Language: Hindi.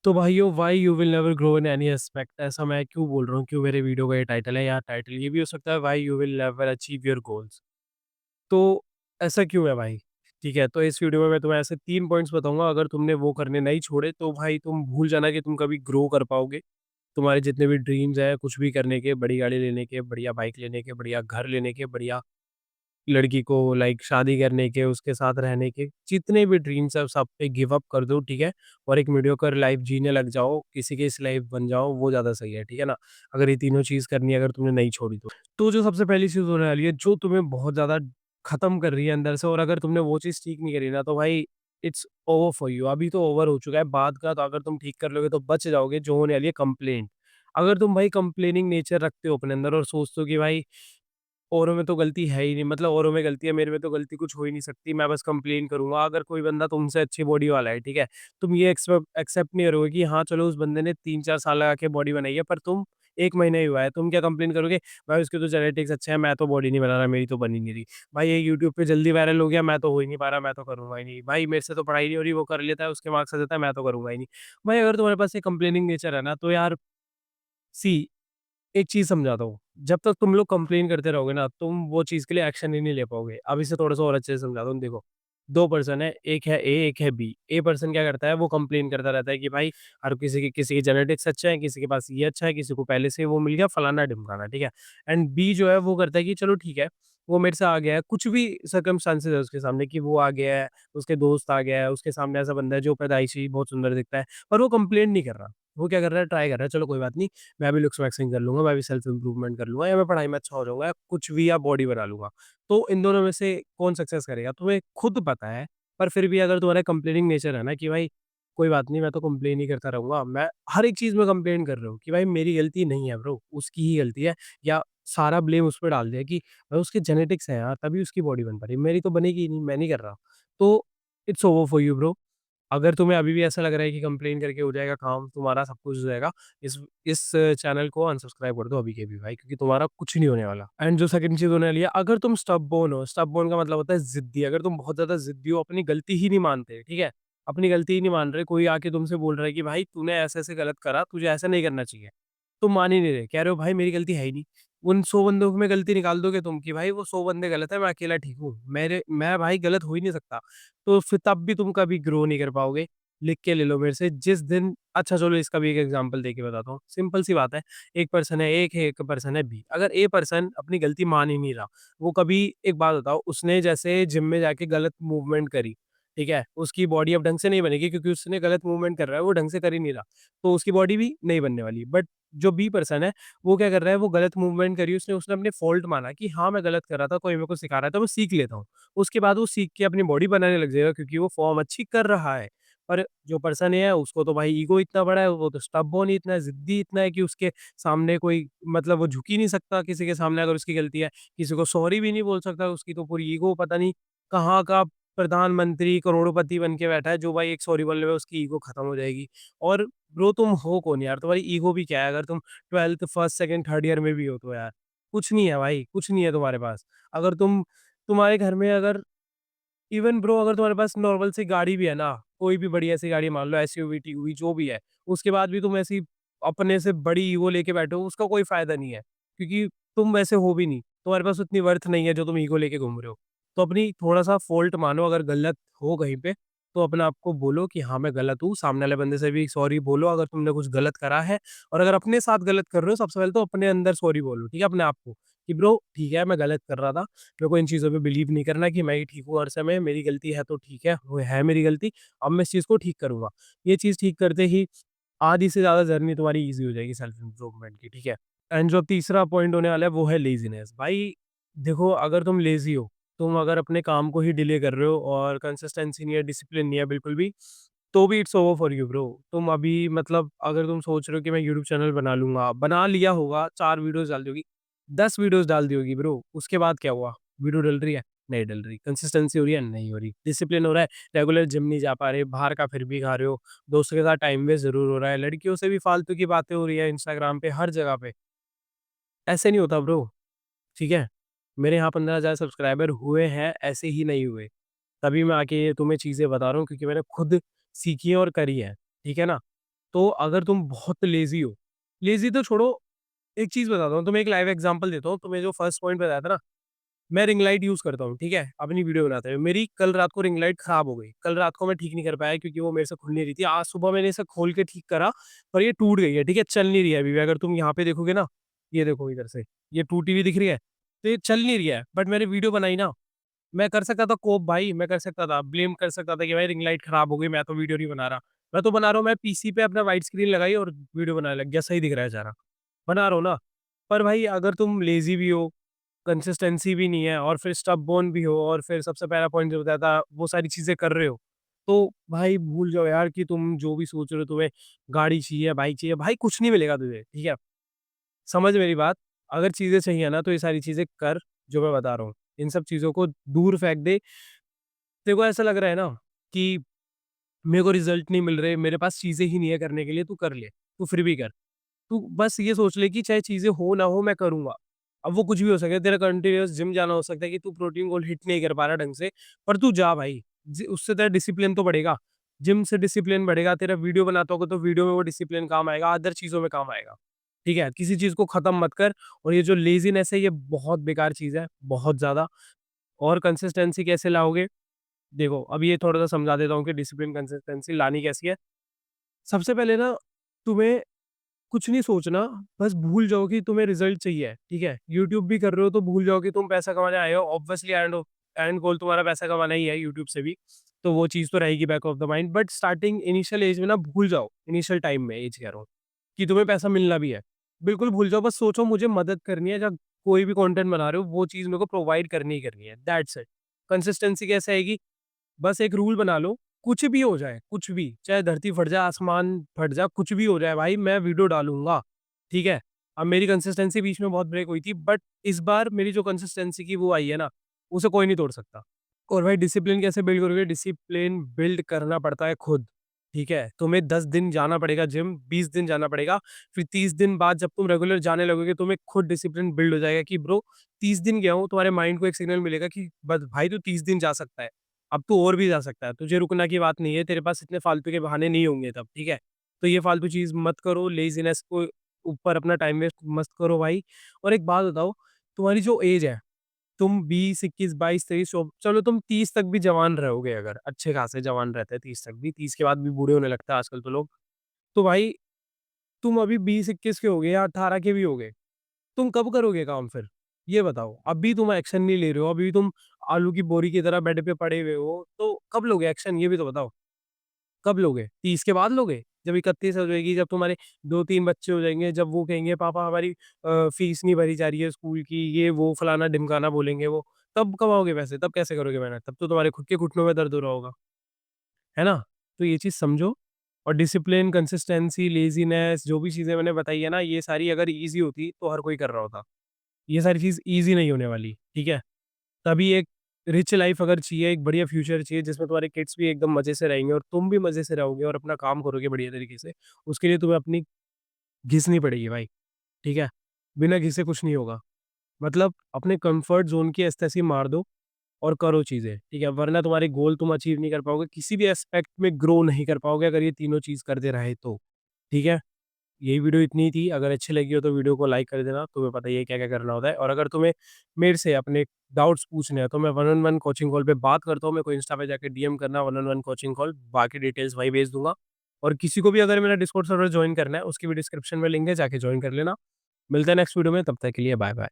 तो भाइयों, why you will never grow in any aspect, ऐसा मैं क्यों बोल रहा हूँ, क्यों मेरे वीडियो का ये टाइटल है, या टाइटल ये भी हो सकता है why you will never achieve your goals. तो ऐसा क्यों है भाई? ठीक है, तो इस वीडियो में मैं तुम्हें ऐसे 3 पॉइंट्स बताऊँगा, अगर तुमने वो करने नहीं छोड़े तो भाई तुम भूल जाना कि तुम कभी ग्रो कर पाओगे। तुम्हारे जितने भी ड्रीम्स हैं कुछ भी करने के, बड़ी गाड़ी लेने के, बढ़िया बाइक लेने के, बढ़िया घर लेने के, बढ़िया लड़की को लाइक शादी करने के, उसके साथ रहने के, जितने भी ड्रीम्स हैं सब पे गिव अप कर दो, ठीक है? और एक मीडियोकर लाइफ जीने लग जाओ, किसी की स्लेव बन जाओ, वो ज़्यादा सही है, ठीक है ना? अगर ये तीनों चीज़ करनी है, अगर तुमने नहीं छोड़ी तो। तो जो सबसे पहली चीज़ होने वाली है, जो तुम्हें बहुत ज़्यादा खत्म कर रही है अंदर से, और अगर तुमने वो चीज़ ठीक नहीं करी ना, तो भाई इट्स ओवर फॉर यू। अभी तो ओवर हो चुका है, बाद का तो अगर तुम ठीक कर लोगे तो बच जाओगे, जो होने वाली है कंप्लेंट। अगर तुम भाई कंप्लेनिंग नेचर रखते हो अपने अंदर और सोचते हो कि भाई औरों में तो गलती है ही नहीं, मतलब औरों में गलती है, मेरे में तो गलती कुछ हो ही नहीं सकती, मैं बस कंप्लेन करूँगा। अगर कोई बंदा तुमसे अच्छी बॉडी वाला है, ठीक है? तुम ये एक्सेप्ट नहीं करोगे कि हाँ, चलो उस बंदे ने 3-4 साल लगा के बॉडी बनाई है, पर तुम 1 महीना ही हुआ है, तुम क्या कंप्लेन करोगे? भाई उसके तो जेनेटिक्स अच्छे हैं, मैं तो बॉडी नहीं बना रहा, मेरी तो बन ही नहीं रही। भाई ये यूट्यूब पे जल्दी वायरल हो गया, मैं तो हो ही नहीं पा रहा, मैं तो करूँगा ही नहीं। भाई मेरे से तो पढ़ाई नहीं हो रही, वो कर लेता है, उसके मार्क्स आ जाता है, मैं तो करूँगा ही नहीं। भाई अगर तुम्हारे पास ये कंप्लेनिंग नेचर है ना, तो यार सी एक चीज़ समझाता हूँ, जब तक तुम लोग कंप्लेन करते रहोगे ना, तुम वो चीज़ के लिए एक्शन ही नहीं ले पाओगे। अब इसे थोड़ा-सा और अच्छे से समझाता हूँ, देखो, 2 पर्सन है, एक है ए, एक है बी। ए पर्सन क्या करता है, वो कंप्लेन करता रहता है कि भाई हर किसी के जेनेटिक्स अच्छे हैं, किसी के पास ये अच्छा है, किसी को पहले से वो मिल गया, फलाना-ढिमकाना, ठीक है? एंड बी जो है वो करता है कि चलो ठीक है, वो मेरे से आ गया है, कुछ भी सर्कमस्टेंसेस है उसके सामने कि वो आ गया है, उसके दोस्त आ गया है, उसके सामने ऐसा बंदा है जो पैदाइशी बहुत सुंदर दिखता है, पर वो कंप्लेन नहीं कर रहा। वो क्या कर रहा है, ट्राई कर रहा है, चलो कोई बात नहीं, मैं भी लुक्स वैक्सिंग कर लूँगा, मैं भी सेल्फ इम्प्रूवमेंट कर लूँगा, या मैं पढ़ाई में अच्छा हो जाऊँगा, या कुछ भी, या बॉडी बना लूँगा। तो इन दोनों में से कौन सक्सेस करेगा? तुम्हें खुद पता है, पर फिर भी अगर तुम्हारा कंप्लेनिंग नेचर है ना कि भाई कोई बात नहीं, मैं तो कंप्लेन ही करता रहूँगा, मैं हर एक चीज़ में कंप्लेन कर रहे हो कि भाई मेरी गलती नहीं है ब्रो, उसकी ही गलती है, या सारा ब्लेम उस पे डाल दिया कि भाई उसके जेनेटिक्स हैं यार, तभी उसकी बॉडी बन पा रही है, मेरी तो बनेगी ही नहीं, मैं नहीं कर रहा। तो it's over for you bro. अगर तुम्हें अभी भी ऐसा लग रहा है कि कंप्लेन करके हो जाएगा काम, तुम्हारा सब कुछ हो जाएगा, इस चैनल को अनसब्सक्राइब कर दो अभी के अभी भाई, क्योंकि तुम्हारा कुछ नहीं होने वाला। एंड जो सेकंड चीज़ होने वाली है, अगर तुम स्टबबोर्न हो, स्टबबोर्न का मतलब होता है ज़िद्दी, अगर तुम बहुत ज़्यादा ज़िद्दी हो, अपनी गलती ही नहीं मानते, ठीक है? अपनी गलती ही नहीं मान रहे, कोई आके तुमसे बोल रहा है कि भाई तूने ऐसे-ऐसे गलत करा, तुझे ऐसा नहीं करना चाहिए। तुम मान ही नहीं रहे, कह रहे हो भाई मेरी गलती है ही नहीं। उन 100 बंदों में गलती निकाल दोगे तुम कि भाई वो 100 बंदे गलत है, मैं अकेला ठीक हूँ। मैं भाई गलत हो ही नहीं सकता। तो फिर तब भी तुम कभी ग्रो नहीं कर पाओगे। लिख के ले लो मेरे से, जिस दिन अच्छा चलो इसका भी एक एग्ज़ाम्पल देके बताता हूँ। सिंपल सी बात है, एक पर्सन है ए, एक पर्सन है बी। अगर ए पर्सन अपनी गलती मान ही नहीं रहा, वो कभी, एक बात बताओ, उसने जैसे जिम में जाके गलत मूवमेंट करी, ठीक है? उसकी बॉडी अब ढंग से नहीं बनेगी क्योंकि उसने गलत मूवमेंट कर रहा है, वो ढंग से कर ही नहीं रहा। तो उसकी बॉडी भी नहीं बनने वाली। बट जो बी पर्सन है, वो क्या कर रहा है, वो गलत मूवमेंट करी, उसने उसने अपने फ़ॉल्ट माना कि हाँ, मैं गलत कर रहा था, कोई मेरे को सिखा रहा है तो मैं सीख लेता हूँ। उसके बाद वो सीख के अपनी बॉडी बनाने लग जाएगा क्योंकि वो फ़ॉर्म अच्छी कर रहा है। पर जो पर्सन है उसको तो भाई ईगो इतना बड़ा है, वो तो स्टबबोर्न ही इतना है, ज़िद्दी इतना है कि उसके सामने कोई, मतलब वो झुक ही नहीं सकता किसी के सामने अगर उसकी गलती है। किसी को सॉरी भी नहीं बोल सकता, उसकी तो पूरी ईगो पता नहीं कहाँ का प्रधानमंत्री, करोड़पति बन के बैठा है, जो भाई एक सॉरी बोलने में उसकी ईगो खत्म हो जाएगी। और ब्रो तुम हो कौन यार? तुम्हारी ईगो भी क्या है? अगर तुम 12th first, second, third year में भी हो तो यार, कुछ नहीं है भाई, कुछ नहीं है तुम्हारे पास। अगर तुम्हारे घर में अगर इवन ब्रो अगर तुम्हारे पास नॉर्मल सी गाड़ी भी है ना, कोई भी बढ़िया सी गाड़ी मान लो एसयूवी, टीयूवी जो भी है, उसके बाद भी तुम ऐसी अपने से बड़ी ईगो लेके बैठे हो, उसका कोई फ़ायदा नहीं है। क्योंकि तुम वैसे हो भी नहीं, तुम्हारे पास उतनी वर्थ नहीं है जो तुम ईगो लेके घूम रहे हो। तो अपनी थोड़ा-सा फ़ॉल्ट मानो, अगर गलत हो कहीं पे, तो अपने आप को बोलो कि हाँ, मैं गलत हूँ, सामने वाले बंदे से भी सॉरी बोलो अगर तुमने कुछ गलत करा है, और अगर अपने साथ गलत कर रहे हो, सबसे पहले तो अपने अंदर सॉरी बोलो, ठीक है? अपने आप को, कि ब्रो ठीक है, मैं गलत कर रहा था, मेरे को इन चीज़ों पे बिलीव नहीं करना कि मैं ही ठीक हूँ हर समय, मेरी गलती है तो ठीक है, वो है मेरी गलती, अब मैं इस चीज़ को ठीक करूँगा। ये चीज़ ठीक करते ही आधी से ज़्यादा जर्नी तुम्हारी ईज़ी हो जाएगी सेल्फ इम्प्रूवमेंट की, ठीक है? एंड जो तीसरा पॉइंट होने वाला है वो है लेज़ीनेस। भाई देखो, अगर तुम लेज़ी हो, तुम अगर अपने काम को ही डिले कर रहे हो और कंसिस्टेंसी नहीं है, डिसिप्लिन नहीं है बिल्कुल भी, तो भी it's over for you bro. तुम अभी, मतलब अगर तुम सोच रहे हो कि मैं यूट्यूब चैनल बना लूँगा, बना लिया होगा, 4 वीडियोज़ डाल दी होगी, 10 वीडियोज़ डाल दी होगी ब्रो, उसके बाद क्या हुआ? वीडियो डल रही है? नहीं डल रही। कंसिस्टेंसी हो रही है? नहीं हो रही। डिसिप्लिन हो रहा है? रेगुलर जिम नहीं जा पा रहे, बाहर का फिर भी खा रहे हो, दोस्तों के साथ टाइम वेस्ट ज़रूर हो रहा है, लड़कियों से भी फालतू की बातें हो रही है इंस्टाग्राम पे, हर जगह पे। ऐसे नहीं होता ब्रो, ठीक है? मेरे यहाँ 15,000 सब्सक्राइबर हुए हैं, ऐसे ही नहीं हुए। तभी मैं आके ये तुम्हें चीज़ें बता रहा हूँ क्योंकि मैंने खुद सीखी है और करी है, ठीक है ना? तो अगर तुम बहुत लेज़ी हो, लेज़ी तो छोड़ो, एक चीज़ बताता हूँ, तुम्हें एक लाइव एग्ज़ाम्पल देता हूँ, तुम्हें जो फर्स्ट पॉइंट बताया था ना, मैं रिंग लाइट यूज़ करता हूँ, ठीक है? अपनी वीडियो बनाते हुए। मेरी कल रात को रिंग लाइट खराब हो गई। कल रात को मैं ठीक नहीं कर पाया क्योंकि वो मेरे से खुल नहीं रही थी। आज सुबह मैंने इसे खोल के ठीक करा, पर ये टूट गई है, ठीक है? चल नहीं रही है अभी भी। अगर तुम यहाँ पे देखोगे ना, ये देखो इधर से, ये टूटी हुई दिख रही है? तो ये चल नहीं रही है, बट मैंने वीडियो बनाई ना, मैं कर सकता था कोप भाई, मैं कर सकता था, ब्लेम कर सकता था कि भाई रिंग लाइट खराब हो गई, मैं तो वीडियो नहीं बना रहा। मैं तो बना रहा हूँ, मैं पीसी पे अपना वाइड स्क्रीन लगाई और वीडियो बनाने लग गया, सही दिख रहा है सारा। बना रहा हूँ ना। पर भाई अगर तुम लेज़ी भी हो, कंसिस्टेंसी भी नहीं है और फिर स्टबबोर्न भी हो और फिर सबसे पहला पॉइंट जो बताया था, वो सारी चीज़ें कर रहे हो, तो भाई भूल जाओ यार कि तुम जो भी सोच रहे हो, तुम्हें गाड़ी चाहिए, बाइक चाहिए, भाई कुछ नहीं मिलेगा तुझे, ठीक है? समझ मेरी बात, अगर चीज़ें चाहिए ना तो ये सारी चीज़ें कर, जो मैं बता रहा हूँ। इन सब चीज़ों को दूर फेंक दे। तेरे को ऐसा लग रहा है ना कि मेरे को रिज़ल्ट नहीं मिल रहे, मेरे पास चीज़ें ही नहीं है करने के लिए, तू कर ले, तू फिर भी कर। तू बस ये सोच ले कि चाहे चीज़ें हो ना हो मैं करूँगा। अब वो कुछ भी हो सकता है, तेरा कंटीन्यूअस जिम जाना हो सकता है कि तू प्रोटीन गोल हिट नहीं कर पा रहा ढंग से, पर तू जा भाई। उससे तेरा डिसिप्लिन तो बढ़ेगा। जिम से डिसिप्लिन बढ़ेगा, तेरा वीडियो बनाता होगा तो वीडियो में वो डिसिप्लिन काम आएगा, अदर चीज़ों में काम आएगा। ठीक है? किसी चीज़ को खत्म मत कर और ये जो लेज़ीनेस है ये बहुत बेकार चीज़ है, बहुत ज़्यादा। और कंसिस्टेंसी कैसे लाओगे? देखो, अब ये थोड़ा-सा समझा देता हूँ कि डिसिप्लिन कंसिस्टेंसी लानी कैसी है। सबसे पहले ना तुम्हें कुछ नहीं सोचना, बस भूल जाओ कि तुम्हें रिज़ल्ट चाहिए, ठीक है? यूट्यूब भी कर रहे हो तो भूल जाओ कि तुम पैसा कमाने आए हो, ऑब्वियसली एंड गोल तुम्हारा पैसा कमाना ही है यूट्यूब से भी, तो वो चीज़ तो रहेगी back of the mind, but starting initial age में ना भूल जाओ, इनिशियल टाइम में एज कह रहा हूँ, कि तुम्हें पैसा मिलना भी है। बिल्कुल भूल जाओ, बस सोचो मुझे मदद करनी है, जब कोई भी कंटेंट बना रहे हो, वो चीज़ मेरे को प्रोवाइड करनी ही करनी है, दैट्स इट। कंसिस्टेंसी कैसे आएगी? बस एक रूल बना लो, कुछ भी हो जाए, कुछ भी, चाहे धरती फट जाए, आसमान फट जाए, कुछ भी हो जाए भाई, मैं वीडियो डालूँगा, ठीक है? अब मेरी कंसिस्टेंसी बीच में बहुत ब्रेक हुई थी, बट इस बार मेरी जो कंसिस्टेंसी की वो आई है ना, उसे कोई नहीं तोड़ सकता। और भाई डिसिप्लिन कैसे बिल्ड करोगे? डिसिप्लिन बिल्ड करना पड़ता है खुद, ठीक है? तुम्हें 10 दिन जाना पड़ेगा जिम, 20 दिन जाना पड़ेगा, फिर 30 दिन बाद जब तुम रेगुलर जाने लगोगे, तुम्हें खुद डिसिप्लिन बिल्ड हो जाएगा कि ब्रो 30 दिन गया हूँ, तुम्हारे माइंड को एक सिग्नल मिलेगा कि बस भाई तू 30 दिन जा सकता है। अब तू और भी जा सकता है, तुझे रुकने की बात नहीं है, तेरे पास इतने फालतू के बहाने नहीं होंगे तब, ठीक है? तो ये फालतू चीज़ मत करो, लेज़ीनेस को ऊपर अपना टाइम वेस्ट मत करो भाई। और एक बात बताओ, तुम्हारी जो एज है, तुम 20, 21, 22, 23 चलो तुम 30 तक भी जवान रहोगे अगर, अच्छे खासे जवान रहते हैं 30 तक भी, 30 के बाद भी बूढ़े होने लगता है आजकल तो लोग। तो भाई तुम अभी 20-21 के हो गए या 18 के भी हो गए, तुम कब करोगे काम फिर? ये बताओ। अभी तुम एक्शन नहीं ले रहे हो, अभी तुम आलू की बोरी की तरह बेड पे पड़े हुए हो, तो कब लोगे एक्शन ये भी तो बताओ? कब लोगे? 30 के बाद लोगे? जब 31 हो जाएगी, जब तुम्हारे 2-3 बच्चे हो जाएँगे, जब वो कहेंगे पापा हमारी फीस नहीं भरी जा रही है स्कूल की, ये वो फलाना-ढिमकाना बोलेंगे वो, तब कमाओगे पैसे? तब कैसे करोगे मेहनत? तब तो तुम्हारे खुद के घुटनों में दर्द हो रहा होगा, है ना? तो ये चीज़ समझो और डिसिप्लिन, कंसिस्टेंसी, लेज़ीनेस जो भी चीज़ें मैंने बताई है ना, ये सारी अगर ईज़ी होती तो हर कोई कर रहा होता। ये सारी चीज़ ईज़ी नहीं होने वाली, ठीक है? तभी एक रिच लाइफ़ अगर चाहिए, एक बढ़िया फ्यूचर चाहिए जिसमें तुम्हारे किड्स भी एकदम मज़े से रहेंगे और तुम भी मज़े से रहोगे और अपना काम करोगे बढ़िया तरीके से, उसके लिए तुम्हें अपनी घिसनी पड़ेगी भाई, ठीक है? बिना घिसे कुछ नहीं होगा। मतलब अपने कम्फर्ट ज़ोन की ऐसे-तैसे मार दो और करो चीज़ें, ठीक है? वरना तुम्हारे गोल तुम अचीव नहीं कर पाओगे, किसी भी एस्पेक्ट में ग्रो नहीं कर पाओगे अगर ये तीनों चीज़ करते रहे तो, ठीक है? यही वीडियो इतनी ही थी, अगर अच्छी लगी हो तो वीडियो को लाइक कर देना, तुम्हें पता ही है क्या-क्या करना होता है और अगर तुम्हें मेरे से अपने डाउट्स पूछने हैं तो मैं one on one coaching call पे बात करता हूँ, मेरे को इंस्टा पे जाके डीएम करना one on one coaching call, बाकी डिटेल्स वहीं भेज दूँगा और किसी को भी अगर मेरा डिस्कॉर्ड सर्वर जॉइन करना है, उसकी भी डिस्क्रिप्शन में लिंक है, जाके जॉइन कर लेना। मिलते हैं नेक्स्ट वीडियो में, तब तक के लिए बाय-बाय।